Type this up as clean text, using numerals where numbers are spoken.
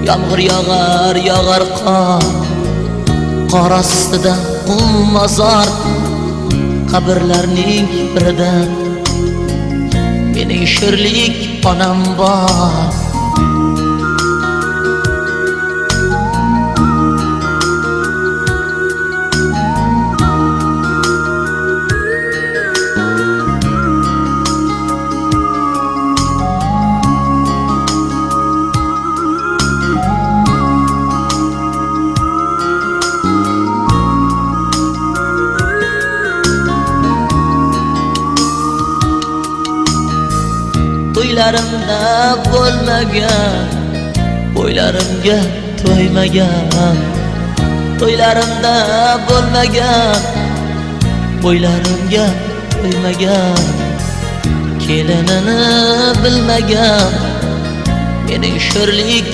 Yağmur yağar, yağar qor ostida qum mozor. Qabrlarning birida mening sho'rlik onam bor. To'ylarimda bo'lmagan, bo'ylarimga to'ymagan. To'ylarimda bo'lmagan, bo'ylarimga to'ymagan. Kelinini bilmagan mening sho'rlik